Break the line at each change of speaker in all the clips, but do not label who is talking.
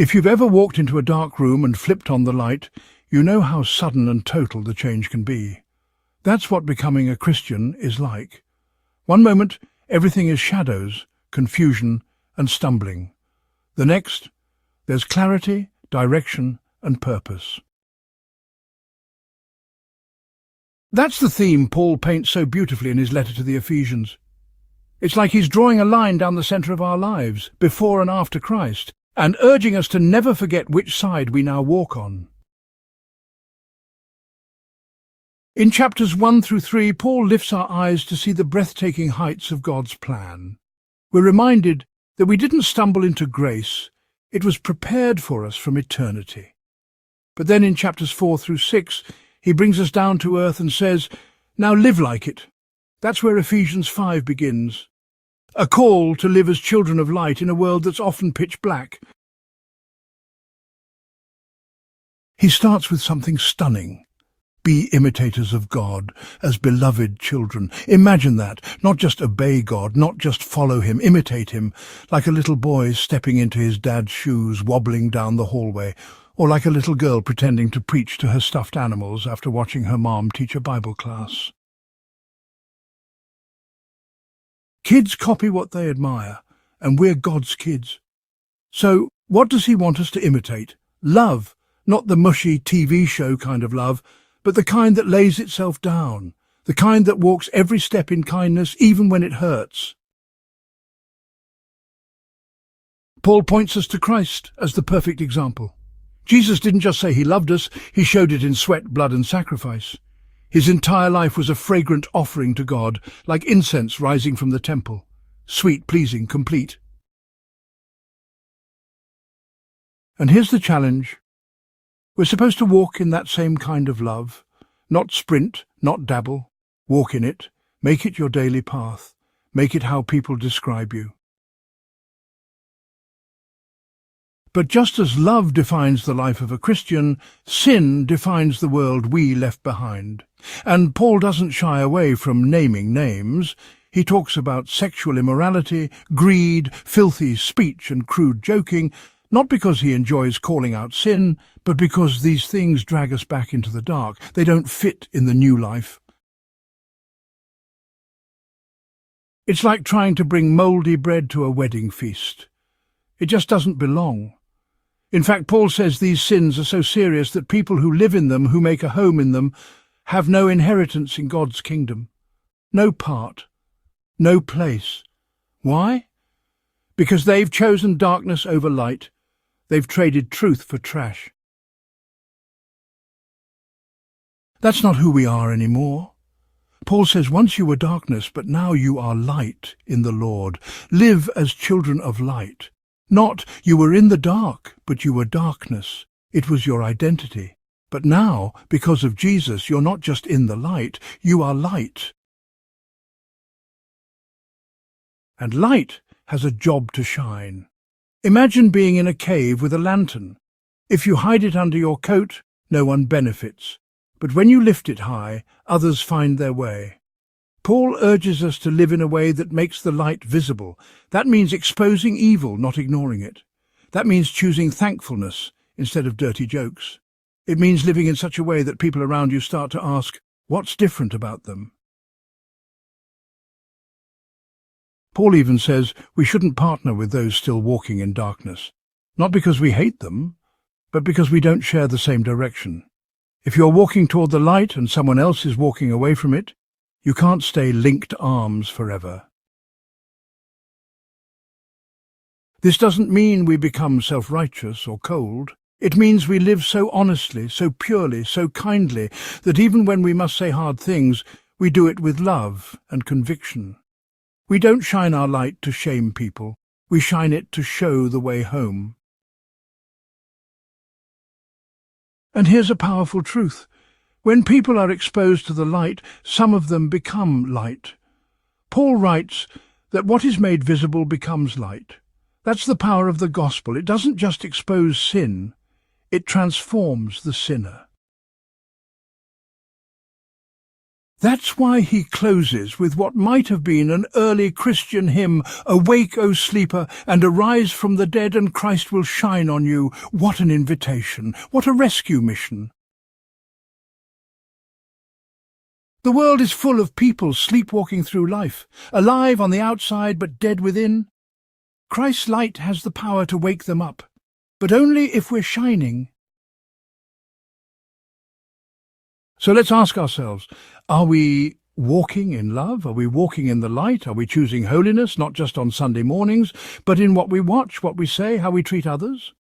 If you've ever walked into a dark room and flipped on the light, you know how sudden and total the change can be. That's what becoming a Christian is like. One moment, everything is shadows, confusion, and stumbling. The next, there's clarity, direction, and purpose. That's the theme Paul paints so beautifully in his letter to the Ephesians. It's like he's drawing a line down the centre of our lives, before and after Christ, and urging us to never forget which side we now walk on. In chapters 1 through 3, Paul lifts our eyes to see the breathtaking heights of God's plan. We're reminded that we didn't stumble into grace, it was prepared for us from eternity. But then in chapters 4 through 6, he brings us down to earth and says, "Now live like it." That's where Ephesians 5 begins. A call to live as children of light in a world that's often pitch black. He starts with something stunning. Be imitators of God, as beloved children. Imagine that. Not just obey God, not just follow him, imitate him, like a little boy stepping into his dad's shoes, wobbling down the hallway, or like a little girl pretending to preach to her stuffed animals after watching her mom teach a Bible class. Kids copy what they admire, and we're God's kids. So, what does he want us to imitate? Love, not the mushy TV show kind of love, but the kind that lays itself down, the kind that walks every step in kindness even when it hurts. Paul points us to Christ as the perfect example. Jesus didn't just say he loved us, he showed it in sweat, blood and sacrifice. His entire life was a fragrant offering to God, like incense rising from the temple, sweet, pleasing, complete. And here's the challenge. We're supposed to walk in that same kind of love, not sprint, not dabble. Walk in it, make it your daily path, make it how people describe you. But just as love defines the life of a Christian, sin defines the world we left behind. And Paul doesn't shy away from naming names. He talks about sexual immorality, greed, filthy speech and crude joking, not because he enjoys calling out sin, but because these things drag us back into the dark. They don't fit in the new life. It's like trying to bring mouldy bread to a wedding feast. It just doesn't belong. In fact, Paul says these sins are so serious that people who live in them, who make a home in them, have no inheritance in God's kingdom. No part. No place. Why? Because they've chosen darkness over light. They've traded truth for trash. That's not who we are anymore. Paul says once you were darkness, but now you are light in the Lord. Live as children of light. Not you were in the dark, but you were darkness. It was your identity. But now, because of Jesus, you're not just in the light, you are light. And light has a job to shine. Imagine being in a cave with a lantern. If you hide it under your coat, no one benefits. But when you lift it high, others find their way. Paul urges us to live in a way that makes the light visible. That means exposing evil, not ignoring it. That means choosing thankfulness instead of dirty jokes. It means living in such a way that people around you start to ask, what's different about them? Paul even says we shouldn't partner with those still walking in darkness, not because we hate them, but because we don't share the same direction. If you're walking toward the light and someone else is walking away from it, you can't stay linked arms forever. This doesn't mean we become self-righteous or cold. It means we live so honestly, so purely, so kindly, that even when we must say hard things, we do it with love and conviction. We don't shine our light to shame people. We shine it to show the way home. And here's a powerful truth. When people are exposed to the light, some of them become light. Paul writes that what is made visible becomes light. That's the power of the gospel. It doesn't just expose sin, it transforms the sinner. That's why he closes with what might have been an early Christian hymn, "Awake, O sleeper, and arise from the dead, and Christ will shine on you." What an invitation! What a rescue mission! The world is full of people sleepwalking through life, alive on the outside but dead within. Christ's light has the power to wake them up, but only if we're shining. So let's ask ourselves, are we walking in love? Are we walking in the light? Are we choosing holiness, not just on Sunday mornings, but in what we watch, what we say, how we treat others?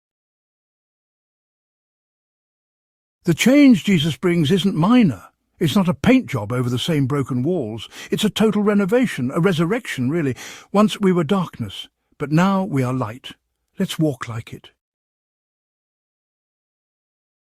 The change Jesus brings isn't minor. It's not a paint job over the same broken walls. It's a total renovation, a resurrection, really. Once we were darkness, but now we are light. Let's walk like it.